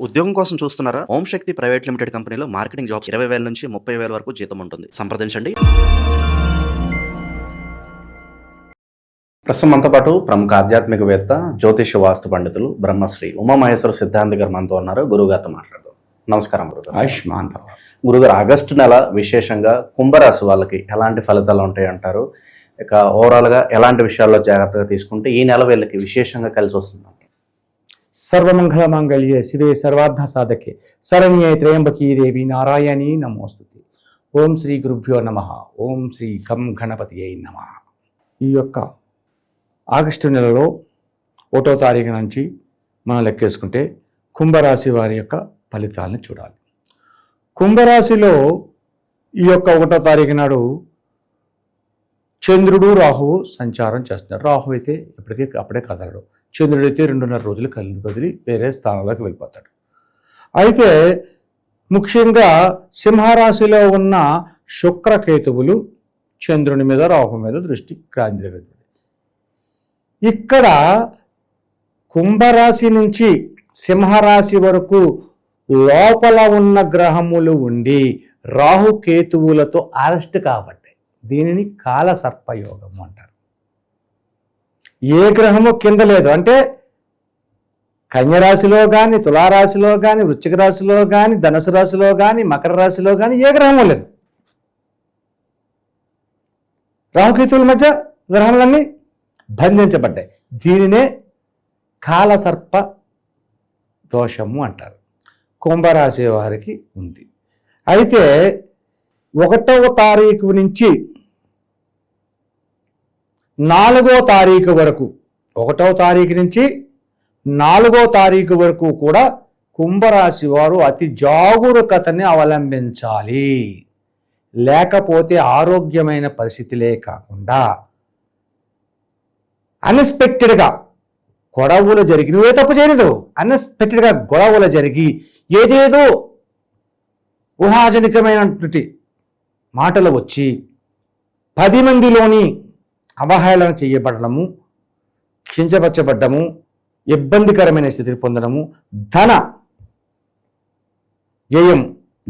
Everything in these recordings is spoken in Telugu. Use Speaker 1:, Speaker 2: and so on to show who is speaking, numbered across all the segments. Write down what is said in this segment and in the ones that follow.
Speaker 1: ఉద్యోగం కోసం చూస్తున్నారా? ఓం శక్తి ప్రైవేట్ లిమిటెడ్ కంపెనీలో మార్కెటింగ్ జాబ్స్ 20,000 నుంచి 30,000 వరకు జీతం ఉంటుంది. సంప్రదించండి. ప్రస్తుతం మనతో పాటు ప్రముఖ ఆధ్యాత్మికవేత్త, జ్యోతిష వాస్తు పండితులు బ్రహ్మశ్రీ ఉమామహేశ్వర సిద్ధాంతి గారు మనతో ఉన్నారు. గురుగారితో మాట్లాడదాం. నమస్కారం గురుగారు.
Speaker 2: ఆయుష్మాన్.
Speaker 1: గురుగారు, ఆగస్టు నెల విశేషంగా కుంభరాశి వాళ్ళకి ఎలాంటి ఫలితాలు ఉంటాయి అంటారు? ఇక ఓవరాల్గా ఎలాంటి విషయాల్లో జాగ్రత్తగా తీసుకుంటే ఈ నెల వీళ్ళకి విశేషంగా కలిసి వస్తుంది?
Speaker 2: సర్వమంగళ మాంగళ్యే శివే సర్వార్థ సాధకే శరణ్యే త్రయంబకీ దేవి నారాయణీ నమోస్తుతే. ఓం శ్రీ గురుభ్యో నమః. ఓం శ్రీ గం గణపతియే నమః. ఈ యొక్క ఆగస్టు నెలలో 1వ తారీఖు నుంచి మనం లెక్కేసుకుంటే కుంభరాశి వారి యొక్క ఫలితాలను చూడాలి. కుంభరాశిలో ఈ యొక్క 1వ తారీఖు నాడు చంద్రుడు రాహువు సంచారం చేస్తున్నారు. రాహు అయితే అప్పుడే కదలడు. చంద్రుడు అయితే 2.5 రోజులు కదిలి వేరే స్థానంలోకి వెళ్ళిపోతాడు. అయితే ముఖ్యంగా సింహరాశిలో ఉన్న శుక్రకేతువులు చంద్రుని మీద రాహు మీద దృష్టి కేంద్రీకరించారు. ఇక్కడ కుంభరాశి నుంచి సింహరాశి వరకు లోపల ఉన్న గ్రహములు ఉండి రాహుకేతువులతో అరెస్ట్ కాబట్టాయి. దీనిని కాలసర్పయోగము అంటారు. ఏ గ్రహము కింద లేదు. అంటే కన్యరాశిలో కానీ, తులారాశిలో కానీ, వృశ్చిక రాశిలో కానీ, ధనుసు రాశిలో కానీ, మకర రాశిలో కానీ ఏ గ్రహము లేదు. రాహుకేతువుల మధ్య గ్రహములన్నీ బంధించబడ్డాయి. దీనినే కాలసర్ప దోషము అంటారు. కుంభరాశి వారికి ఉంది. అయితే 1వ తారీఖు నుంచి 4వ తారీఖు వరకు, 1వ తారీఖు నుంచి 4వ తారీఖు వరకు కూడా కుంభరాశి వారు అతి జాగరూకతని అవలంబించాలి. లేకపోతే ఆరోగ్యమైన పరిస్థితులే కాకుండా అన్ఎక్స్పెక్టెడ్గా గొడవలు జరిగి, నువ్వే తప్పు చేయలేదు, అన్ఎక్స్పెక్టెడ్గా గొడవలు జరిగి ఏదేదో ఊహాజనికమైనటువంటి మాటలు వచ్చి 10 మందిలోని అవహేళన చేయబడము, కించపరచబడ్డము, ఇబ్బందికరమైన స్థితికి పొందడము, ధన వ్యయం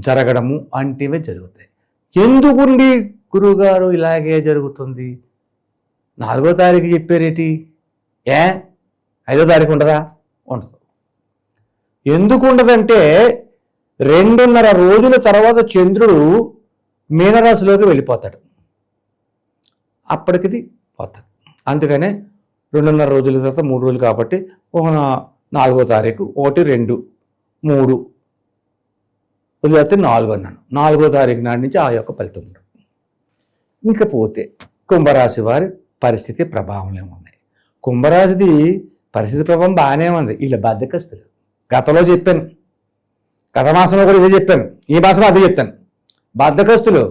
Speaker 2: జరగడము అంటివే జరుగుతాయి. ఎందుకుండి గురువుగారు ఇలాగే జరుగుతుంది? 4వ తారీఖు చెప్పారేటి? 5వ తారీఖు ఉండదా? ఉండదు. ఎందుకు ఉండదంటే 2.5 రోజుల తర్వాత చంద్రుడు మీనరాశిలోకి వెళ్ళిపోతాడు. అప్పటికిది పోతుంది. అందుకనే 2.5 రోజుల తర్వాత 3 రోజులు కాబట్టి 4వ తారీఖు 1, 2, 3 వదిలేస్తే 4 అన్నాను. 4వ తారీఖు నాటి నుంచి ఆ యొక్క ఫలితం ఉంటుంది. ఇంకపోతే కుంభరాశి వారి పరిస్థితి ప్రభావం ఏమున్నాయి? కుంభరాశిది పరిస్థితి ప్రభావం బాగానే ఉంది. వీళ్ళ బద్ధకస్తులు. గతంలో చెప్పాను, గత మాసంలో కూడా ఇదే చెప్పాను, ఈ మాసంలో అదే చెప్తాను. బద్ధకస్తులు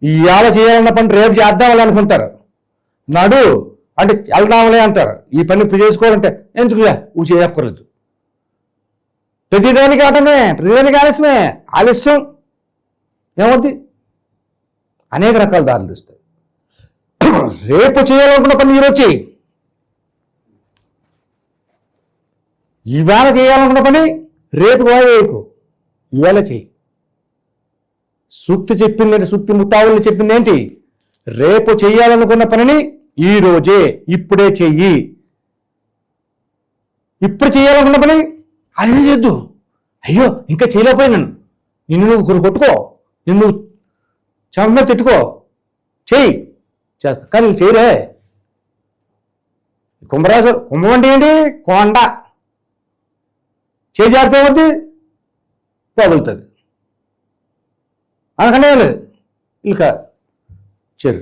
Speaker 2: ఇవాళ చేయాలన్న పని రేపు చేద్దామని అనుకుంటారు. నడు అంటే వెళ్దాంలే అంటారు. ఈ పని ఇప్పుడు చేసుకోవాలంటే ఎందుకు నువ్వు చేయక్కర్లేదు. ప్రతిదానికి ఆటమే, ప్రతిదానికి ఆలస్యమే. ఆలస్యం ఏమవుద్ది? అనేక రకాల దారులు ఇస్తాయి. రేపు చేయాలనుకున్న పని ఈరోజు చేయి. ఇవాళ చేయాలనుకున్న పని రేపు వేయకు, ఇవాళ చేయి. సూక్తి చెప్పిందంటే, సూక్తి ముత్తావుల్ని చెప్పింది ఏంటి? రేపు చేయాలనుకున్న పనిని ఈ రోజే, ఇప్పుడే చెయ్యి. ఇప్పుడు చేయాలనుకున్న పని అదే చేద్దు. అయ్యో ఇంకా చేయలేకపోయినాను, నిన్ను నువ్వు కొట్టుకో, నిన్ను చెంప తిట్టుకో, చెయ్యి, చేస్తా. కానీ చేయలే. కుంభరాశి, కుంభం అంటే ఏంటి? కొండ. చేయి జాగ్రత్త ఏమవుద్ది? తగులుతుంది. అందుకనే లేదు ఇక చెరు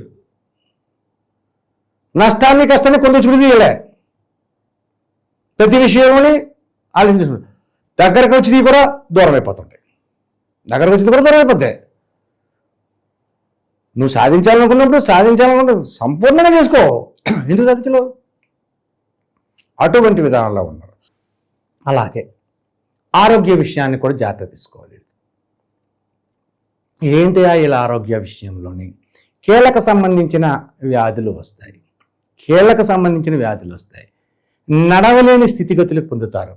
Speaker 2: నష్టాన్ని కష్టాన్ని కొందరుచుకుని తీయలే. ప్రతి విషయంలోని ఆలోచించుకుంటారు. దగ్గరకు వచ్చింది కూడా దూరం అయిపోతుంటాయి. దగ్గరకు వచ్చింది కూడా దూరం అయిపోతాయి. నువ్వు సాధించాలనుకున్నప్పుడు సంపూర్ణంగా చేసుకో. ఎందుకు గతిలో అటువంటి విధానంలో ఉన్నారు. అలాగే ఆరోగ్య విషయాన్ని కూడా జాగ్రత్త తీసుకోవాలి. ఏంటి ఇలా ఆరోగ్య విషయంలోని కీళ్ళకు సంబంధించిన వ్యాధులు వస్తాయి. నడవలేని స్థితిగతులు పొందుతారు.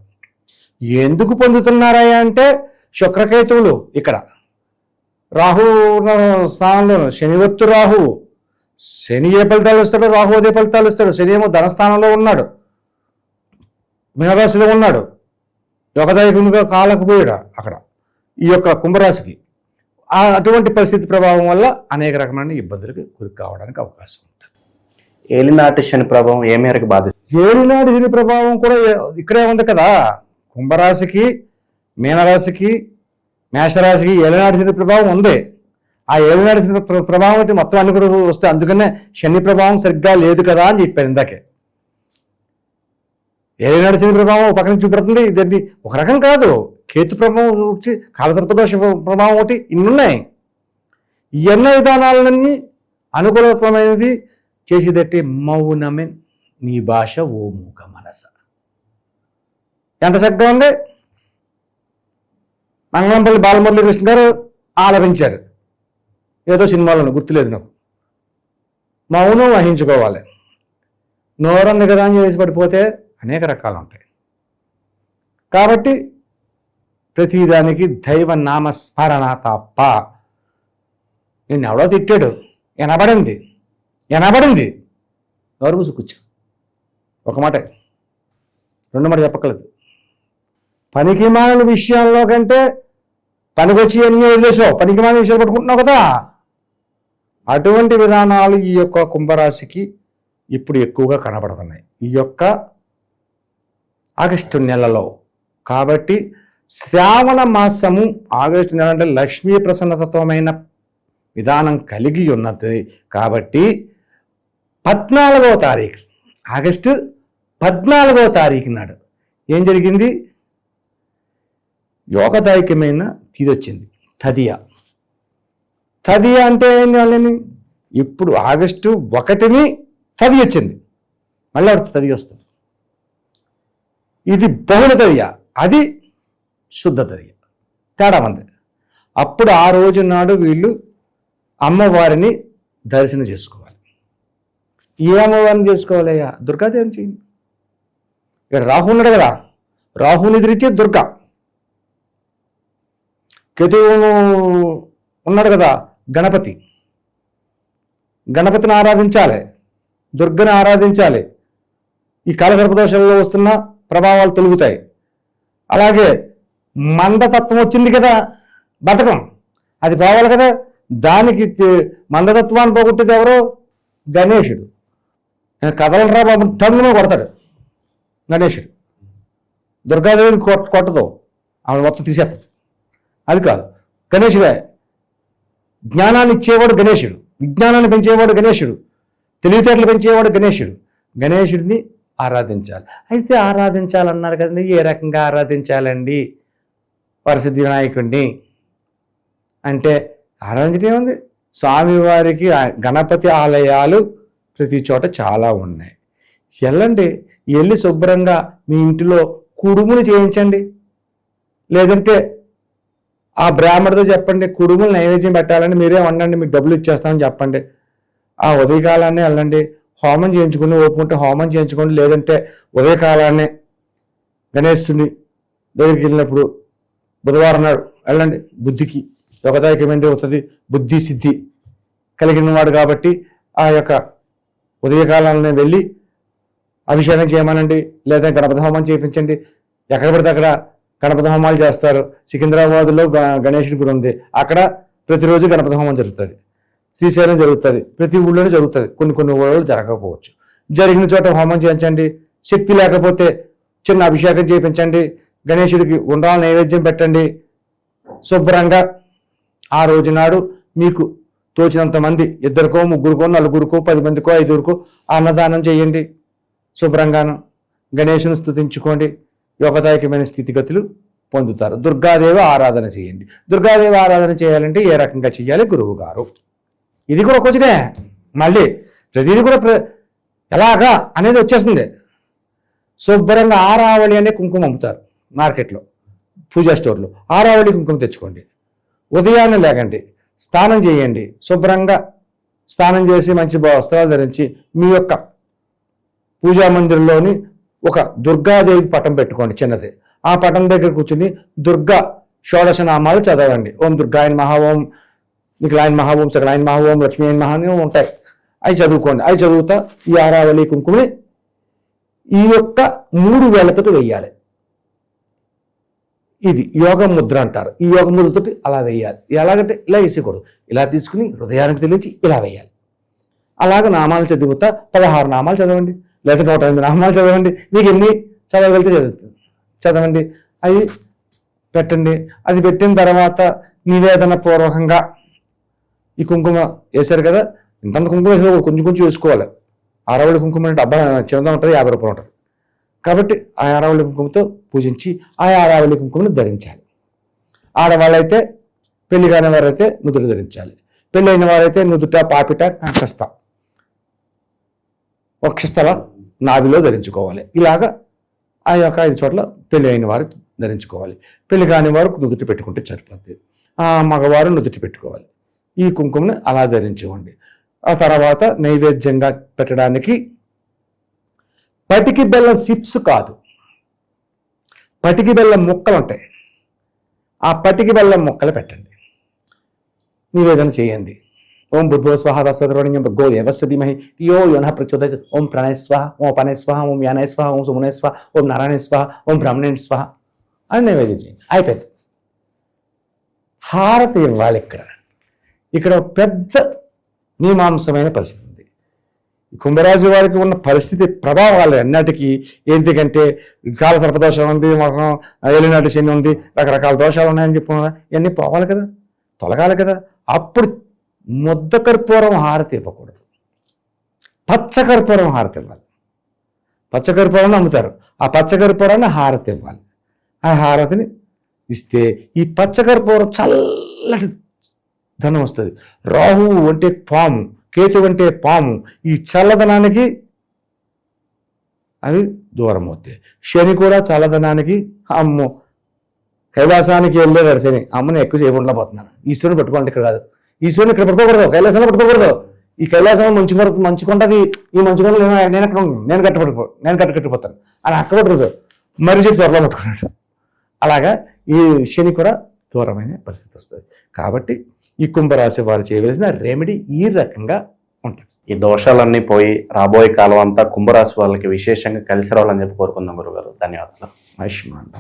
Speaker 2: ఎందుకు పొందుతున్నారా అంటే శుక్రకేతువులు ఇక్కడ రాహు స్థానంలో శనివత్తు రాహువు. శని ఏ ఫలితాలు ఇస్తాడో రాహు అదే ఫలితాలు ఇస్తాడు. శని ఏమో ధనస్థానంలో ఉన్నాడు, మీనరాశిలో ఉన్నాడు, యోగదాయకునిగా కాలకపోయాడు అక్కడ ఈ యొక్క కుంభరాశికి. అటువంటి పరిస్థితి ప్రభావం వల్ల అనేక రకమైన ఇబ్బందులకు గురి కావడానికి అవకాశం ఉంటుంది.
Speaker 1: ఏలినాటి శని ప్రభావం ఏ మేరకు బాధిస్తుంది?
Speaker 2: ఏలినాటి శని ప్రభావం కూడా ఇక్కడే ఉంది కదా. కుంభరాశికి, మీనరాశికి, మేషరాశికి ఏలినాటి శని ప్రభావం ఉంది. ఆ ఏలినాటి శని ప్రభావం అంటే మొత్తం అన్ని కూడా వస్తాయి. అందుకనే శని ప్రభావం సరిగ్గా లేదు కదా అని చెప్పాను ఇందాకే. ఏలినాటి శని ప్రభావం ఒక పక్కన చూపెడుతుంది. ఇదండి ఒక రకం కాదు. కేతు ప్రభావం వచ్చి కాలసర్పదోష ప్రభావం ఒకటి, ఇన్నున్నాయి. ఈ ఎన్నో విధానాలన్నీ అనుకూలతమైనది చేసేదట్టి మౌనమే నీ భాష ఓ మూక మనస. ఎంత చక్కగా ఉంది. మంగళంపల్లి బాలమురళీకృష్ణ గారు ఆలపించారు ఏదో సినిమాలను, గుర్తులేదు నాకు. మౌనం వహించుకోవాలి. నోరంది కదా అని చేసి పడిపోతే అనేక రకాలు ఉంటాయి. కాబట్టి ప్రతిదానికి దైవ నామస్మరణ తప్ప. నేను ఎవడో తిట్టాడు, ఎనబడింది నోరు మూసి కూర్చో. ఒక మాట, రెండు మాట చెప్పక్కలేదు. పనికి మాలిన విషయాల్లో కంటే పనికొచ్చి అన్నీ వదిలేసావు, పనికి మాలిన విషయాలు పట్టుకుంటున్నావు కదా. అటువంటి విధానాలు ఈ యొక్క కుంభరాశికి ఇప్పుడు ఎక్కువగా కనబడుతున్నాయి ఈ యొక్క ఆగస్టు నెలలో. కాబట్టి శ్రావణ మాసము ఆగస్టు నెల అంటే లక్ష్మీ ప్రసన్నతత్వమైన విధానం కలిగి ఉన్నది. కాబట్టి 14వ తారీఖు, ఆగస్టు 14వ తారీఖు నాడు ఏం జరిగింది? యోగదాయకమైన తిథి వచ్చింది, తదియ. తదియ అంటే ఏంది? వాళ్ళని ఇప్పుడు ఆగస్టు 1ని తది వచ్చింది, మళ్ళీ తది వస్తుంది. ఇది బహుళ తదియ, అది శుద్ధ తదియ, తేడా ఉంది. అప్పుడు ఆ రోజు నాడు వీళ్ళు అమ్మవారిని దర్శనం చేసుకోవాలి. ఏ అమ్మవారిని చేసుకోవాలయ్యా? దుర్గాదేవిని చేయండి. ఇక్కడ రాహు ఉన్నాడు కదా, రాహుని ఎదిరించే దుర్గా. కేతువు ఉన్నాడు కదా, గణపతిని ఆరాధించాలి, దుర్గని ఆరాధించాలి. ఈ కాలసర్పదోషంలో వస్తున్న ప్రభావాలు తొలుగుతాయి. అలాగే మందతత్వం వచ్చింది కదా, బతకం, అది పోవాలి కదా. దానికి మందతత్వాన్ని పోగొట్టేది ఎవరో? గణేశుడు. కదలరా బాబు టంగున కొడతాడు గణేశుడు. దుర్గాదేవి కొట్టదు, ఆమె మొత్తం తీసేస్తుంది. అది కాదు, గణేశుడే. జ్ఞానాన్ని ఇచ్చేవాడు గణేశుడు, విజ్ఞానాన్ని పెంచేవాడు గణేశుడు, తెలివితేటలు పెంచేవాడు గణేశుడు. గణేశుడిని ఆరాధించాలి. అయితే ఆరాధించాలన్నారు కదండి, ఏ రకంగా ఆరాధించాలండి వరసిద్ధి వినాయకుడిని అంటే? ఆరాధించడం ఏముంది? స్వామివారికి గణపతి ఆలయాలు ప్రతి చోట చాలా ఉన్నాయి. వెళ్ళి శుభ్రంగా మీ ఇంటిలో కుడుములు చేయించండి. లేదంటే ఆ బ్రాహ్మణుడితో చెప్పండి, కుడుములు నైవేద్యం పెట్టాలని, మీరే వండండి, మీకు డబ్బులు ఇచ్చేస్తామని చెప్పండి. ఆ ఉదయకాలాన్ని వెళ్ళండి, హోమం చేయించుకుని, ఓపుకుంటే హోమం చేయించుకోండి. లేదంటే ఉదయకాలాన్ని గణేశుని దగ్గరికి వెళ్ళినప్పుడు బుధవారం నాడు వెళ్ళండి. బుద్ధికి యోగదాయకమైనది అవుతుంది, బుద్ధి సిద్ధి కలిగిన వాడు కాబట్టి ఆ యొక్క ఉదయకాలాన్ని వెళ్ళి అభిషేకం చేయమనండి, లేదా గణపతి హోమం చేయించండి. ఎక్కడ పడితే అక్కడ గణపతి హోమాలు చేస్తారు. సికింద్రాబాద్లో గణేశుడి గుడి ఉంది, అక్కడ ప్రతిరోజు గణపతి హోమం జరుగుతుంది. శ్రీశైలం జరుగుతుంది, ప్రతి ఊళ్ళోనే జరుగుతుంది. కొన్ని ఊళ్ళో జరగకపోవచ్చు. జరిగిన చోట హోమం చేయించండి. శక్తి లేకపోతే చిన్న అభిషేకం చేయించండి. గణేశుడికి ఉండ్రాల నైవేద్యం పెట్టండి. శుభ్రంగా ఆ రోజు నాడు మీకు తోచినంత మంది, 2కో 3కో 4కో 10 మందికో 5కో అన్నదానం చేయండి. శుభ్రంగాను గణేశుని స్తుతించుకోండి. యోగదాయకమైన స్థితిగతులు పొందుతారు. దుర్గాదేవి ఆరాధన చేయండి. దుర్గాదేవి ఆరాధన చేయాలంటే ఏ రకంగా చేయాలి? గురువు గారు ఇది కూడా కొంచెమే, మళ్ళీ ప్రతిదీ కూడా ఎలాగా అనేది వచ్చేస్తుంది. శుభ్రంగా ఆరావళి అనే కుంకుమ అమ్ముతారు మార్కెట్లో, పూజా స్టోర్లో. ఆరావళి కుంకుమ తెచ్చుకోండి. ఉదయాన్నే లేకండి, స్నానం చేయండి. శుభ్రంగా స్నానం చేసి మంచి వస్త్రాలు ధరించి మీ యొక్క పూజా మందిరంలోని ఒక దుర్గాదేవి పటం పెట్టుకోండి చిన్నది. ఆ పటం దగ్గర కూర్చుని దుర్గా షోడశ నామాలు చదవండి. ఓం దుర్గాయన మహా, ఓం నిఖిలాయన మహా, ఓం సకలాయన మహా, ఓం లక్ష్మీ అయిన మహా అని ఉంటాయి. అవి చదువుకోండి. అవి చదువుతా ఈ ఆరావళి కుంకుమని ఈ యొక్క 3 వేళ్లతో వేయాలి. ఇది యోగ ముద్ర అంటారు. ఈ యోగ ముద్రతోటి అలా వేయాలి. ఎలాగంటే ఇలా వేసేకూడదు, ఇలా తీసుకుని హృదయానికి తెలిసి ఇలా వేయాలి. అలాగ నామాలు చదువుతా 16 నామాలు చదవండి, లేదా 108 నామాలు చదవండి. మీకు ఎన్ని చదవగలిగితే చదవండి. అవి పెట్టండి. అది పెట్టిన తర్వాత నివేదన పూర్వకంగా ఈ కుంకుమ వేశారు కదా, ఇంత కుంకుమ వేసిన కొంచెం కొంచెం వేసుకోవాలి. ఆరవళి కుంకుమ అంటే డబ్బా చిన్నదా ఉంటుంది, 50 రూపాయలు ఉంటుంది. కాబట్టి ఆ ఆరావళి కుంకుమతో పూజించి ఆ ఆరావళి కుంకుమను ధరించాలి. ఆడవాళ్ళైతే పెళ్లి కాని వారైతే నుదుట ధరించాలి. పెళ్ళి అయిన వారైతే నుదుట, పాపిట, కంఠస్థ, వక్షస్థల, నాభిలో ధరించుకోవాలి. ఇలాగా ఆ యొక్క 5 చోట్ల పెళ్లి అయిన వారు ధరించుకోవాలి. పెళ్లి కాని వారు నుదుటి పెట్టుకుంటే సరిపోద్ది. ఆ మగవారు నుదుటి పెట్టుకోవాలి. ఈ కుంకుమని అలా ధరించుకోండి. ఆ తర్వాత నైవేద్యంగా పెట్టడానికి పటికి బెల్లం చిప్స్ కాదు, పటికి బెల్లం ముక్కలు ఉంటాయి. ఆ పటికి బెల్లం ముక్కలు పెట్టండి, నివేదన చేయండి. ఓం భూర్భువ స్వాహ తత్సవితుర్వరేణ్యం భర్గో దేవస్య ధీమహి ధియో యో నః ప్రచోదయాత్. ఓం ప్రాణాయ స్వాహ, ఓం అపానాయ స్వాహ, ఓం యానాయ స్వాహ, ఓం సుమనాయ స్వాహ, ఓం నారాయణాయ స్వాహ, ఓం బ్రాహ్మణాయ స్వాహ అని నైవేద్యం చేయండి. అయిపోయింది. హారతి ఇవ్వాలి. ఇక్కడ పెద్ద మీమాంసమైన పరిస్థితి ఉంది. కుంభరాశి వారికి ఉన్న పరిస్థితి ప్రభావాలు అన్నిటికీ ఎందుకంటే కాల సర్పదోషం ఉంది, ఏలినాటి శని ఉంది, రకరకాల దోషాలు ఉన్నాయని చెప్పుకున్నా. ఇవన్నీ పోవాలి కదా, తొలగాలి కదా. అప్పుడు ముద్ద కర్పూరం హారతి ఇవ్వకూడదు, పచ్చకర్పూరం హారతి ఇవ్వాలి. పచ్చకర్పూరాన్ని అమ్ముతారు, ఆ పచ్చకర్పూరాన్ని హారతి ఇవ్వాలి. ఆ హారతిని ఇస్తే ఈ పచ్చకర్పూరం చల్లటి ధనం వస్తుంది. రాహువు అంటే పాము, కేతు అంటే పాము. ఈ చల్లదనానికి అవి దూరం అవుతాయి. శని కూడా చల్లదనానికి అమ్మో కైలాసానికి వెళ్ళేవారు శని, అమ్మని ఎక్కువ చేయకుండా పోతున్నాను. ఈశ్వరుని పట్టుకోండి, ఇక్కడ కాదు. ఈశ్వరుని ఇక్కడ పట్టుకోకూడదు, కైలాసంలో పట్టుకోకూడదు. ఈ కైలాసం మంచుకుంటుంది. ఈ మంచుకొండలు నేను ఎక్కడ నేను కట్టుకట్టిపోతాను అని అక్కడ పట్టుకోదు, మరి చెప్పి త్వరలో పట్టుకున్నాడు. అలాగా ఈ శని కూడా దూరమైన పరిస్థితి వస్తుంది. కాబట్టి ఈ కుంభరాశి వారు చేయవలసిన రెమెడీ ఈ రకంగా ఉంటుంది.
Speaker 1: ఈ దోషాలన్నీ పోయి రాబోయే కాలం అంతా కుంభరాశి వాళ్ళకి విశేషంగా కలిసి రావాలని చెప్పి కోరుకుందాం గురుగారు. ధన్యవాదాలు.
Speaker 2: ఆయుష్మాన్.